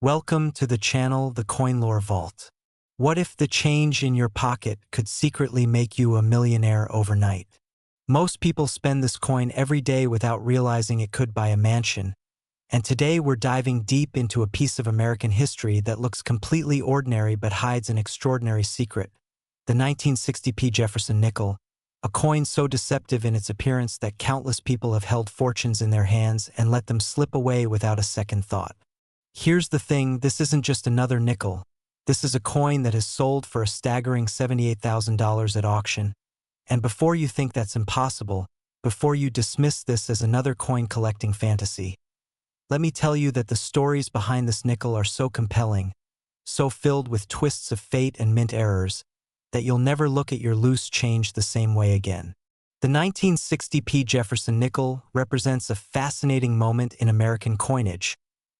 Welcome to the channel, The Coin Lore Vault. What if the change in your pocket could secretly make you a millionaire overnight? Most people spend this coin every day without realizing it could buy a mansion. And today we're diving deep into a piece of American history that looks completely ordinary but hides an extraordinary secret. The 1960p Jefferson Nickel, a coin so deceptive in its appearance that countless people have held fortunes in their hands and let them slip away without a second thought. Here's the thing, this isn't just another nickel. This is a coin that has sold for a staggering $78,000 at auction. And before you think that's impossible, before you dismiss this as another coin collecting fantasy, let me tell you that the stories behind this nickel are so compelling, so filled with twists of fate and mint errors, that you'll never look at your loose change the same way again. The 1960p Jefferson Nickel represents a fascinating moment in American coinage.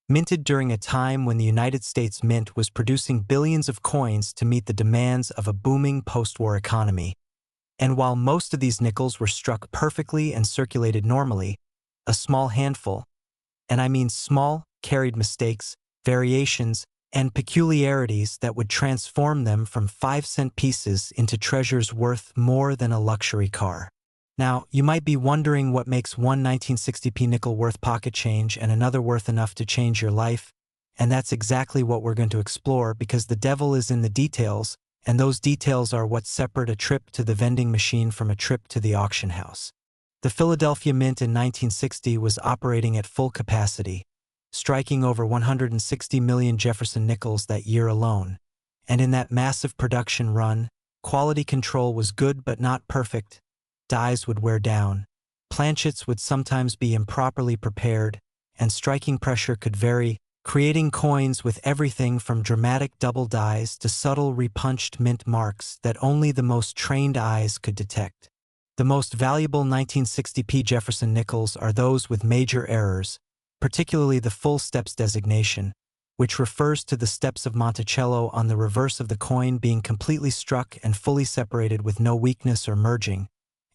Minted during a time when the United States Mint was producing billions of coins to meet the demands of a booming post-war economy. And while most of these nickels were struck perfectly and circulated normally, a small handful, and I mean small, carried mistakes, variations, and peculiarities that would transform them from 5-cent pieces into treasures worth more than a luxury car. Now, you might be wondering what makes one 1960p nickel worth pocket change and another worth enough to change your life, and that's exactly what we're going to explore because the devil is in the details, and those details are what separate a trip to the vending machine from a trip to the auction house. The Philadelphia Mint in 1960 was operating at full capacity, striking over 160 million Jefferson Nickels that year alone, and in that massive production run, quality control was good but not perfect. Dies would wear down, planchets would sometimes be improperly prepared, and striking pressure could vary, creating coins with everything from dramatic double dies to subtle repunched mint marks that only the most trained eyes could detect. The most valuable 1960p Jefferson Nickels are those with major errors, particularly the full steps designation, which refers to the steps of Monticello on the reverse of the coin being completely struck and fully separated with no weakness or merging.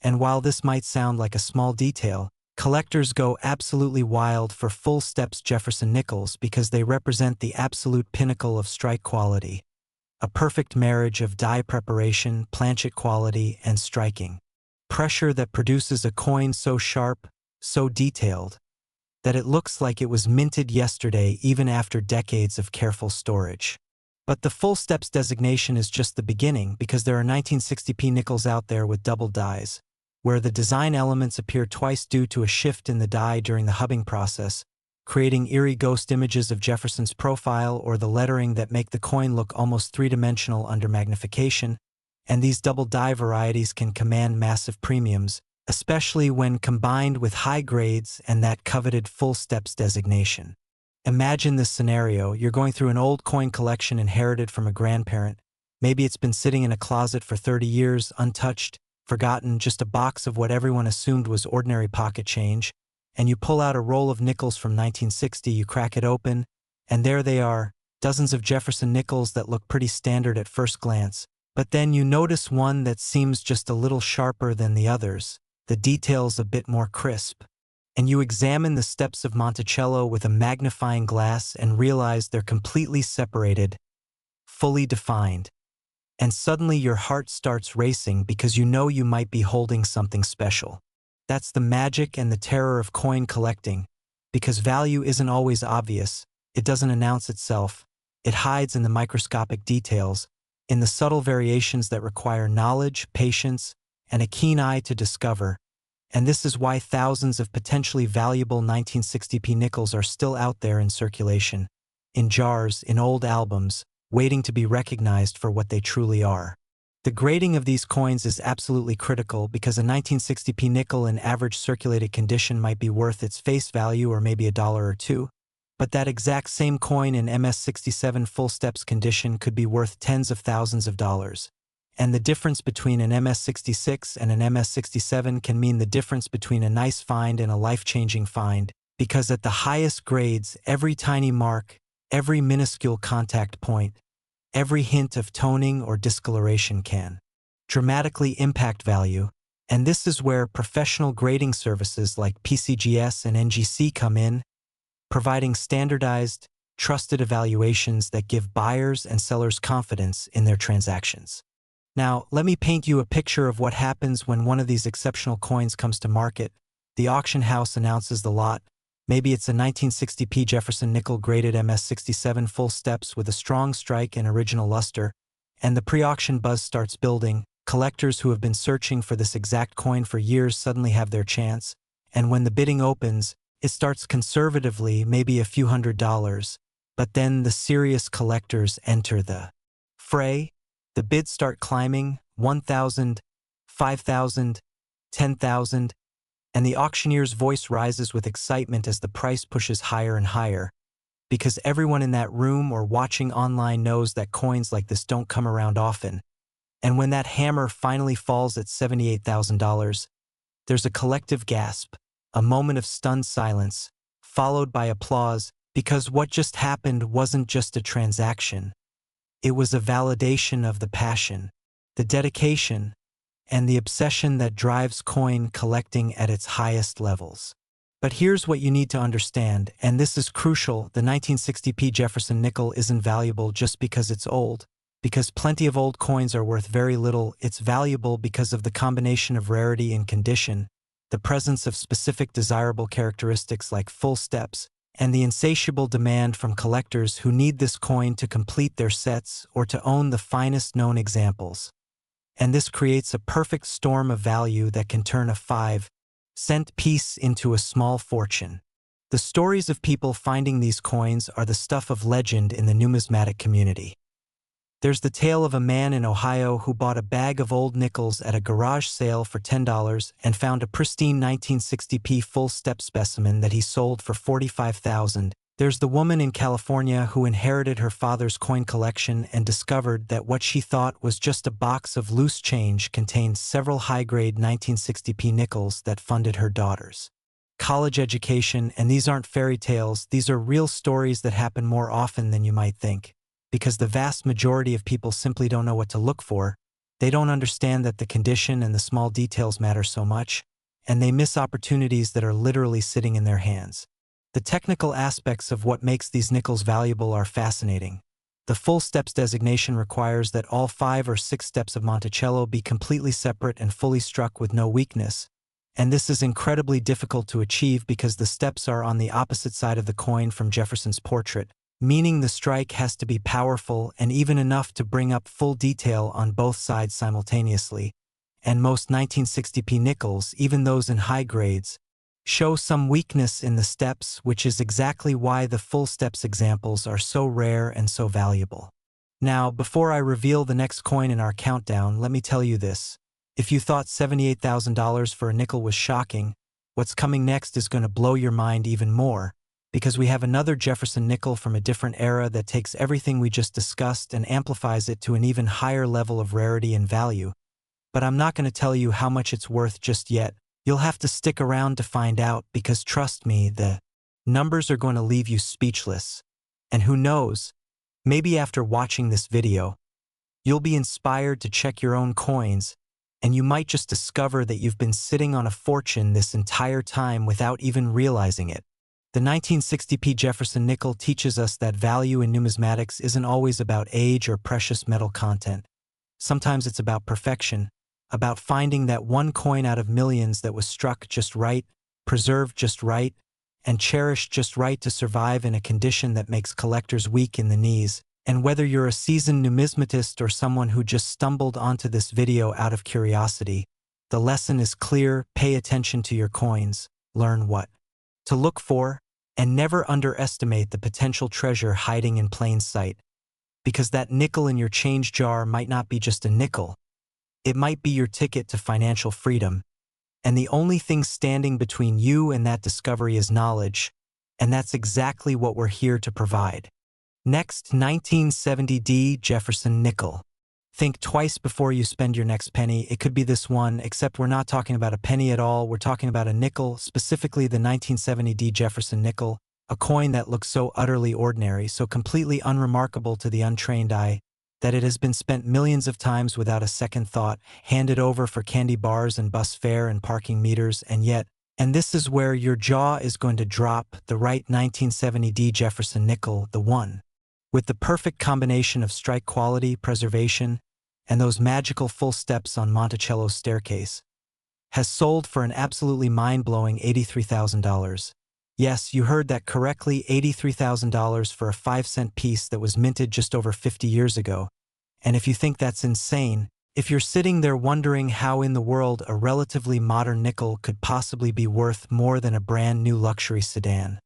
And while this might sound like a small detail, collectors go absolutely wild for full steps Jefferson Nickels because they represent the absolute pinnacle of strike quality, a perfect marriage of die preparation, planchet quality, and striking. Pressure that produces a coin so sharp, so detailed, that it looks like it was minted yesterday even after decades of careful storage. But the full steps designation is just the beginning because there are 1960p nickels out there with double dies, where the design elements appear twice due to a shift in the die during the hubbing process, creating eerie ghost images of Jefferson's profile or the lettering that make the coin look almost three-dimensional under magnification, and these double die varieties can command massive premiums, especially when combined with high grades and that coveted full steps designation. Imagine this scenario, you're going through an old coin collection inherited from a grandparent. Maybe it's been sitting in a closet for 30 years, untouched, forgotten, just a box of what everyone assumed was ordinary pocket change, and you pull out a roll of nickels from 1960, you crack it open, and there they are, dozens of Jefferson Nickels that look pretty standard at first glance. But then you notice one that seems just a little sharper than the others, the details a bit more crisp. And you examine the steps of Monticello with a magnifying glass and realize they're completely separated, fully defined. And suddenly your heart starts racing because you know you might be holding something special. That's the magic and the terror of coin collecting, because value isn't always obvious, it doesn't announce itself, it hides in the microscopic details, in the subtle variations that require knowledge, patience, and a keen eye to discover. And this is why thousands of potentially valuable 1960p nickels are still out there in circulation, in jars, in old albums, waiting to be recognized for what they truly are. The grading of these coins is absolutely critical because a 1960p nickel in average circulated condition might be worth its face value or maybe $1 or $2, but that exact same coin in MS67 full steps condition could be worth tens of thousands of dollars. And the difference between an MS66 and an MS67 can mean the difference between a nice find and a life-changing find, because at the highest grades, every tiny mark, every minuscule contact point, every hint of toning or discoloration can dramatically impact value, and this is where professional grading services like PCGS and NGC come in, providing standardized, trusted evaluations that give buyers and sellers confidence in their transactions. Now, let me paint you a picture of what happens when one of these exceptional coins comes to market. The auction house announces the lot. Maybe it's a 1960p Jefferson Nickel graded MS67 full steps with a strong strike and original luster, and the pre-auction buzz starts building. Collectors who have been searching for this exact coin for years suddenly have their chance, and when the bidding opens, it starts conservatively, maybe a few $100s, but then the serious collectors enter the fray. The bids start climbing, 1,000, 5,000, 10,000, and the auctioneer's voice rises with excitement as the price pushes higher and higher, because everyone in that room or watching online knows that coins like this don't come around often. And when that hammer finally falls at $78,000, there's a collective gasp, a moment of stunned silence, followed by applause, because what just happened wasn't just a transaction. It was a validation of the passion, the dedication, and the obsession that drives coin collecting at its highest levels. But here's what you need to understand, and this is crucial: the 1960p Jefferson Nickel isn't valuable just because it's old. Because plenty of old coins are worth very little, it's valuable because of the combination of rarity and condition, the presence of specific desirable characteristics like full steps, and the insatiable demand from collectors who need this coin to complete their sets or to own the finest known examples. And this creates a perfect storm of value that can turn a 5-cent piece into a small fortune. The stories of people finding these coins are the stuff of legend in the numismatic community. There's the tale of a man in Ohio who bought a bag of old nickels at a garage sale for $10 and found a pristine 1960p full step specimen that he sold for $45,000. There's the woman in California who inherited her father's coin collection and discovered that what she thought was just a box of loose change contained several high-grade 1960p nickels that funded her daughter's college education. And these aren't fairy tales, these are real stories that happen more often than you might think. Because the vast majority of people simply don't know what to look for, they don't understand that the condition and the small details matter so much, and they miss opportunities that are literally sitting in their hands. The technical aspects of what makes these nickels valuable are fascinating. The full steps designation requires that all 5 or 6 steps of Monticello be completely separate and fully struck with no weakness, and this is incredibly difficult to achieve because the steps are on the opposite side of the coin from Jefferson's portrait, meaning the strike has to be powerful and even enough to bring up full detail on both sides simultaneously, and most 1960p nickels, even those in high grades, show some weakness in the steps, which is exactly why the full steps examples are so rare and so valuable. Now, before I reveal the next coin in our countdown, let me tell you this. If you thought $78,000 for a nickel was shocking, what's coming next is going to blow your mind even more, because we have another Jefferson Nickel from a different era that takes everything we just discussed and amplifies it to an even higher level of rarity and value. But I'm not going to tell you how much it's worth just yet. You'll have to stick around to find out, because trust me, the numbers are going to leave you speechless. And who knows, maybe after watching this video, you'll be inspired to check your own coins, and you might just discover that you've been sitting on a fortune this entire time without even realizing it. The 1960p Jefferson Nickel teaches us that value in numismatics isn't always about age or precious metal content. Sometimes it's about perfection, about finding that one coin out of millions that was struck just right, preserved just right, and cherished just right to survive in a condition that makes collectors weak in the knees. And whether you're a seasoned numismatist or someone who just stumbled onto this video out of curiosity, the lesson is clear: pay attention to your coins, learn what to look for, and never underestimate the potential treasure hiding in plain sight. Because that nickel in your change jar might not be just a nickel. It might be your ticket to financial freedom. And the only thing standing between you and that discovery is knowledge, and that's exactly what we're here to provide. Next, 1970D Jefferson Nickel. Think twice before you spend your next penny. It could be this one, except we're not talking about a penny at all. We're talking about a nickel, specifically the 1970D Jefferson Nickel, a coin that looks so utterly ordinary, so completely unremarkable to the untrained eye, that it has been spent millions of times without a second thought, handed over for candy bars and bus fare and parking meters, and yet, And this is where your jaw is going to drop. The right 1970D Jefferson Nickel, the one with the perfect combination of strike quality, preservation, and those magical full steps on Monticello's staircase, has sold for an absolutely mind-blowing $83,000. Yes, you heard that correctly, $83,000 for a 5-cent piece that was minted just over 50 years ago. And if you think that's insane, if you're sitting there wondering how in the world a relatively modern nickel could possibly be worth more than a brand new luxury sedan,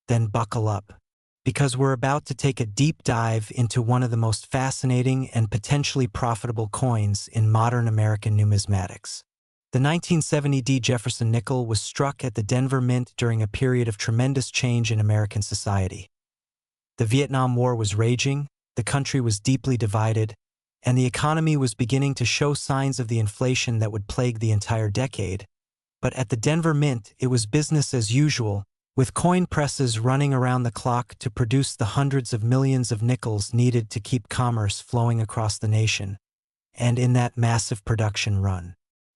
then buckle up, because we're about to take a deep dive into one of the most fascinating and potentially profitable coins in modern American numismatics. The 1970D Jefferson Nickel was struck at the Denver Mint during a period of tremendous change in American society. The Vietnam War was raging, the country was deeply divided, and the economy was beginning to show signs of the inflation that would plague the entire decade. But at the Denver Mint, it was business as usual, with coin presses running around the clock to produce the hundreds of millions of nickels needed to keep commerce flowing across the nation. And in that massive production run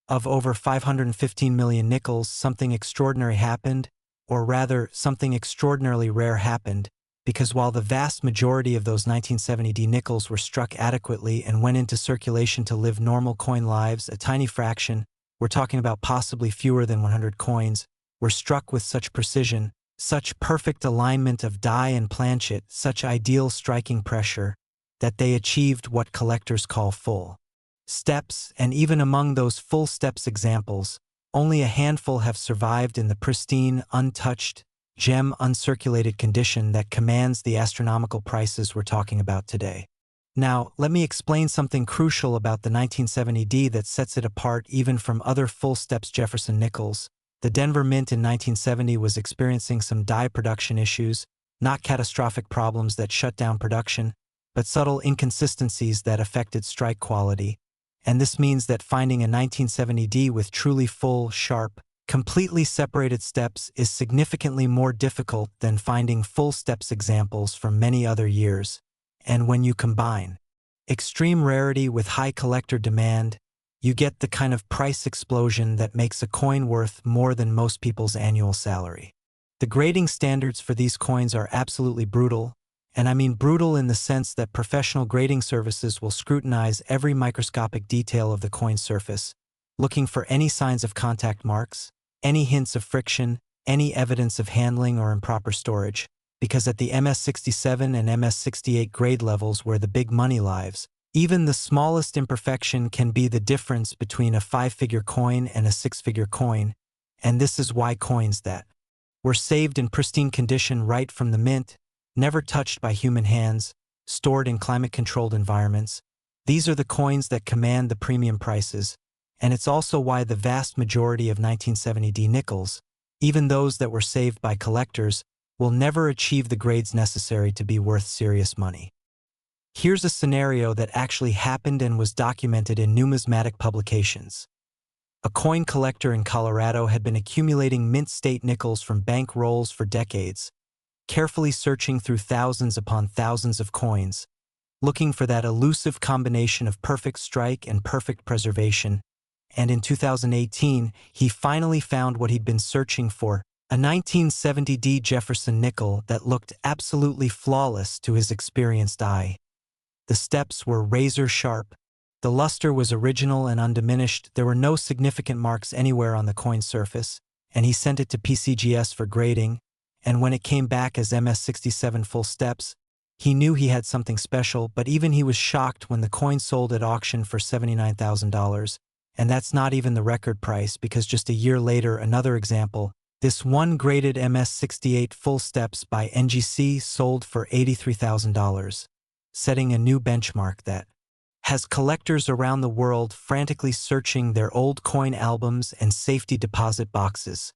of over 515 million nickels, something extraordinary happened, or rather, something extraordinarily rare happened, because while the vast majority of those 1970D nickels were struck adequately and went into circulation to live normal coin lives, a tiny fraction, we're talking about possibly fewer than 100 coins, were struck with such precision, such perfect alignment of die and planchet, such ideal striking pressure, that they achieved what collectors call full steps, and even among those full steps examples, only a handful have survived in the pristine, untouched, gem uncirculated condition that commands the astronomical prices we're talking about today. Now, let me explain something crucial about the 1970D that sets it apart even from other full steps Jefferson Nickels. The Denver Mint in 1970 was experiencing some die production issues, not catastrophic problems that shut down production, but subtle inconsistencies that affected strike quality. And this means that finding a 1970D with truly full, sharp, completely separated steps is significantly more difficult than finding full steps examples from many other years. And when you combine extreme rarity with high collector demand, you get the kind of price explosion that makes a coin worth more than most people's annual salary. The grading standards for these coins are absolutely brutal, and I mean brutal in the sense that professional grading services will scrutinize every microscopic detail of the coin surface, looking for any signs of contact marks, any hints of friction, any evidence of handling or improper storage, because at the MS67 and MS68 grade levels where the big money lies, even the smallest imperfection can be the difference between a 5-figure coin and a 6-figure coin, and this is why coins that were saved in pristine condition right from the mint, never touched by human hands, stored in climate-controlled environments, these are the coins that command the premium prices, and it's also why the vast majority of 1970D nickels, even those that were saved by collectors, will never achieve the grades necessary to be worth serious money. Here's a scenario that actually happened and was documented in numismatic publications. A coin collector in Colorado had been accumulating mint state nickels from bank rolls for decades, carefully searching through thousands upon thousands of coins, looking for that elusive combination of perfect strike and perfect preservation, and in 2018, he finally found what he'd been searching for, a 1970D Jefferson Nickel that looked absolutely flawless to his experienced eye. The steps were razor sharp, the luster was original and undiminished, there were no significant marks anywhere on the coin surface, and he sent it to PCGS for grading, and when it came back as MS67 full steps, he knew he had something special, but even he was shocked when the coin sold at auction for $79,000, and that's not even the record price because just a year later, another example, this one graded MS68 full steps by NGC sold for $83,000. Setting a new benchmark that has collectors around the world frantically searching their old coin albums and safety deposit boxes,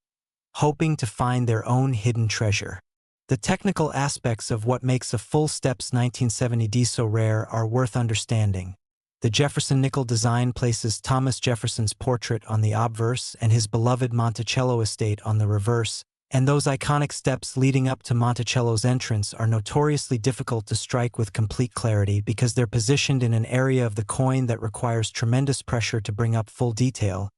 hoping to find their own hidden treasure. The technical aspects of what makes a full steps 1970D so rare are worth understanding. The Jefferson Nickel design places Thomas Jefferson's portrait on the obverse and his beloved Monticello estate on the reverse, and those iconic steps leading up to Monticello's entrance are notoriously difficult to strike with complete clarity because they're positioned in an area of the coin that requires tremendous pressure to bring up full detail,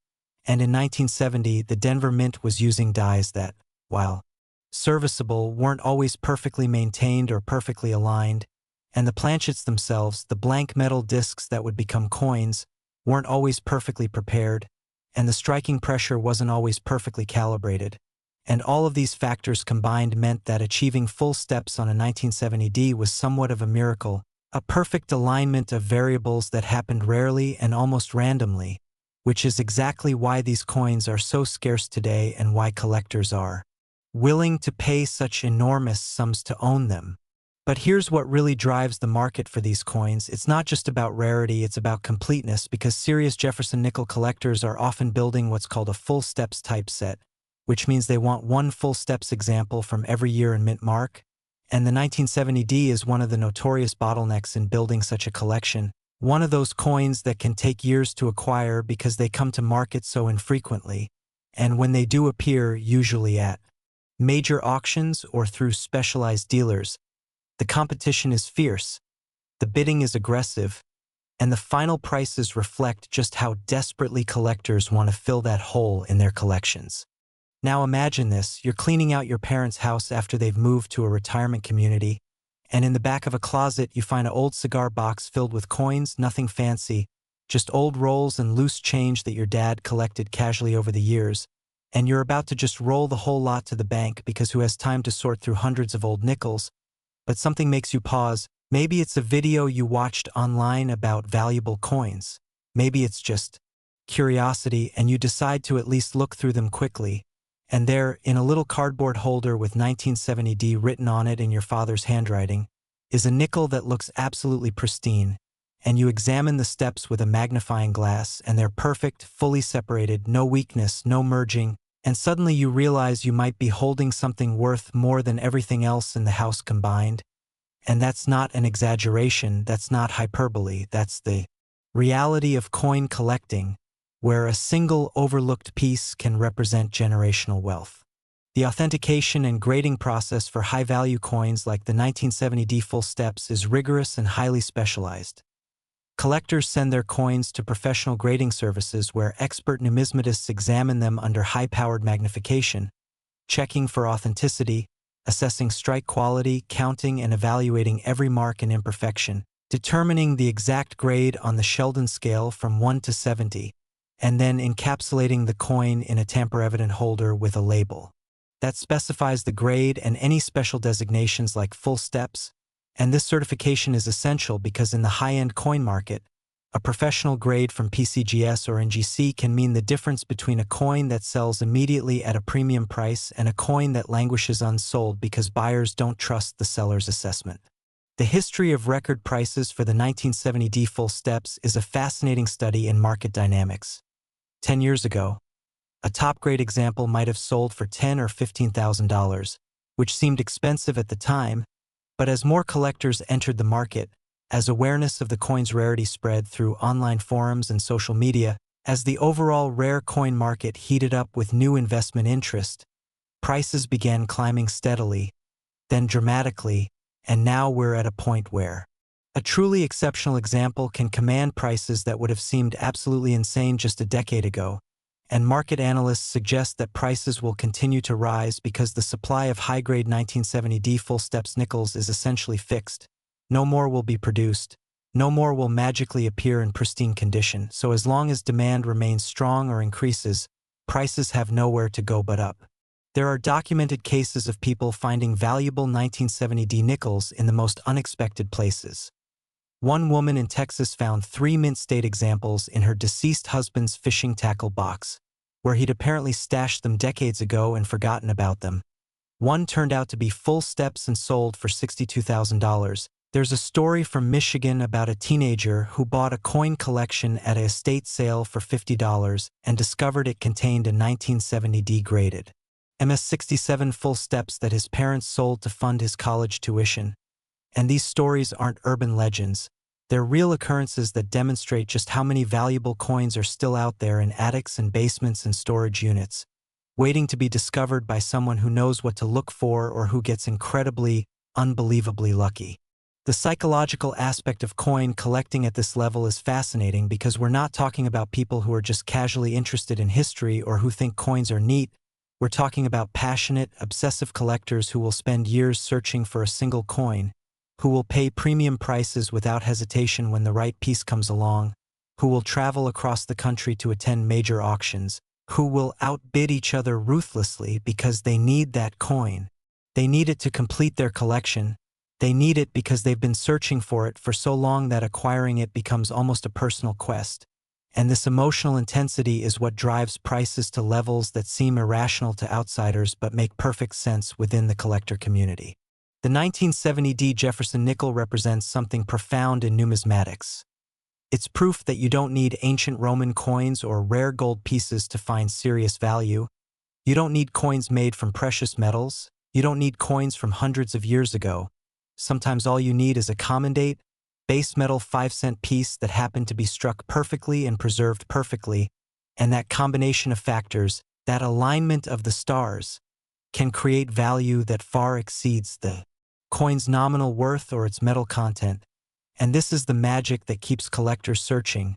And in 1970, the Denver Mint was using dies that, while serviceable, weren't always perfectly maintained or perfectly aligned, and the planchets themselves, the blank metal discs that would become coins, weren't always perfectly prepared, and the striking pressure wasn't always perfectly calibrated. And all of these factors combined meant that achieving full steps on a 1970D was somewhat of a miracle, a perfect alignment of variables that happened rarely and almost randomly, which is exactly why these coins are so scarce today and why collectors are willing to pay such enormous sums to own them. But here's what really drives the market for these coins. It's not just about rarity, it's about completeness, because serious Jefferson Nickel collectors are often building what's called a full steps type set, which means they want one full steps example from every year and mint mark. And the 1970D is one of the notorious bottlenecks in building such a collection, one of those coins that can take years to acquire because they come to market so infrequently, and when they do appear, usually at major auctions or through specialized dealers, the competition is fierce, the bidding is aggressive, and the final prices reflect just how desperately collectors want to fill that hole in their collections. Now imagine this, you're cleaning out your parents' house after they've moved to a retirement community, and in the back of a closet you find an old cigar box filled with coins, nothing fancy, just old rolls and loose change that your dad collected casually over the years, and you're about to just roll the whole lot to the bank because who has time to sort through hundreds of old nickels? But something makes you pause. Maybe it's a video you watched online about valuable coins. Maybe it's just curiosity and you decide to at least look through them quickly. And there, in a little cardboard holder with 1970D written on it in your father's handwriting, is a nickel that looks absolutely pristine. And you examine the steps with a magnifying glass and they're perfect, fully separated, no weakness, no merging, and suddenly you realize you might be holding something worth more than everything else in the house combined. And that's not an exaggeration, that's not hyperbole, that's the reality of coin collecting, where a single overlooked piece can represent generational wealth. The authentication and grading process for high-value coins like the 1970D full steps is rigorous and highly specialized. Collectors send their coins to professional grading services where expert numismatists examine them under high-powered magnification, checking for authenticity, assessing strike quality, counting and evaluating every mark and imperfection, determining the exact grade on the Sheldon scale from 1 to 70, and then encapsulating the coin in a tamper-evident holder with a label that specifies the grade and any special designations like full steps. And this certification is essential because in the high-end coin market, a professional grade from PCGS or NGC can mean the difference between a coin that sells immediately at a premium price and a coin that languishes unsold because buyers don't trust the seller's assessment. The history of record prices for the 1970D full steps is a fascinating study in market dynamics. 10 years ago, a top-grade example might have sold for $10,000 or $15,000, which seemed expensive at the time, but as more collectors entered the market, as awareness of the coin's rarity spread through online forums and social media, as the overall rare coin market heated up with new investment interest, prices began climbing steadily, then dramatically, and now we're at a point where a truly exceptional example can command prices that would have seemed absolutely insane just a decade ago, and market analysts suggest that prices will continue to rise because the supply of high-grade 1970D full steps nickels is essentially fixed. No more will be produced. No more will magically appear in pristine condition, so as long as demand remains strong or increases, prices have nowhere to go but up. There are documented cases of people finding valuable 1970D nickels in the most unexpected places. One woman in Texas found 3 mint state examples in her deceased husband's fishing tackle box, where he'd apparently stashed them decades ago and forgotten about them. One turned out to be full steps and sold for $62,000. There's a story from Michigan about a teenager who bought a coin collection at an estate sale for $50 and discovered it contained a 1970D graded MS-67 full steps that his parents sold to fund his college tuition. And these stories aren't urban legends. They're real occurrences that demonstrate just how many valuable coins are still out there in attics and basements and storage units, waiting to be discovered by someone who knows what to look for or who gets incredibly, unbelievably lucky. The psychological aspect of coin collecting at this level is fascinating because we're not talking about people who are just casually interested in history or who think coins are neat. We're talking about passionate, obsessive collectors who will spend years searching for a single coin, who will pay premium prices without hesitation when the right piece comes along, who will travel across the country to attend major auctions, who will outbid each other ruthlessly because they need that coin. They need it to complete their collection. They need it because they've been searching for it for so long that acquiring it becomes almost a personal quest. And this emotional intensity is what drives prices to levels that seem irrational to outsiders but make perfect sense within the collector community. The 1970 Jefferson Nickel represents something profound in numismatics. It's proof that you don't need ancient Roman coins or rare gold pieces to find serious value. You don't need coins made from precious metals. You don't need coins from hundreds of years ago. Sometimes all you need is a common date, base metal 5-cent piece that happened to be struck perfectly and preserved perfectly, and that combination of factors, that alignment of the stars, can create value that far exceeds the coin's nominal worth or its metal content. And this is the magic that keeps collectors searching,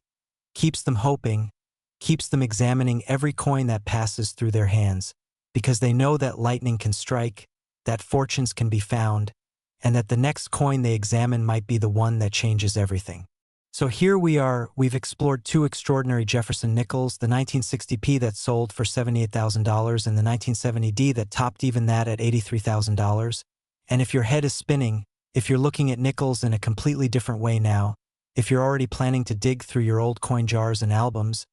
keeps them hoping, keeps them examining every coin that passes through their hands, because they know that lightning can strike, that fortunes can be found, and that the next coin they examine might be the one that changes everything. So here we are, we've explored two extraordinary Jefferson Nickels, the 1960p that sold for $78,000 and the 1970D that topped even that at $83,000. And if your head is spinning, if you're looking at nickels in a completely different way now, if you're already planning to dig through your old coin jars and albums,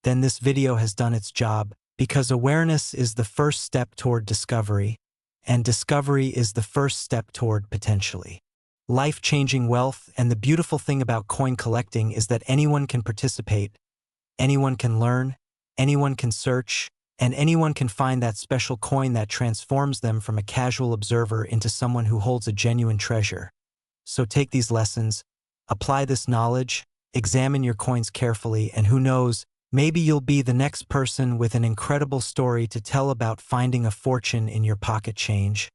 then this video has done its job, because awareness is the first step toward discovery, and discovery is the first step toward potentially life-changing wealth. And the beautiful thing about coin collecting is that anyone can participate, anyone can learn, anyone can search, and anyone can find that special coin that transforms them from a casual observer into someone who holds a genuine treasure. So take these lessons, apply this knowledge, examine your coins carefully, and who knows, maybe you'll be the next person with an incredible story to tell about finding a fortune in your pocket change.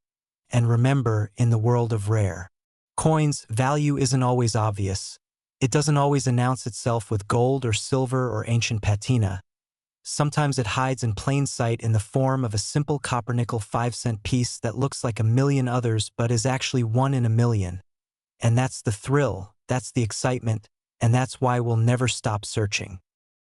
And remember, in the world of rare coins, value isn't always obvious. It doesn't always announce itself with gold or silver or ancient patina. Sometimes it hides in plain sight in the form of a simple copper-nickel 5-cent piece that looks like a million others but is actually one in a million. And that's the thrill, that's the excitement, and that's why we'll never stop searching.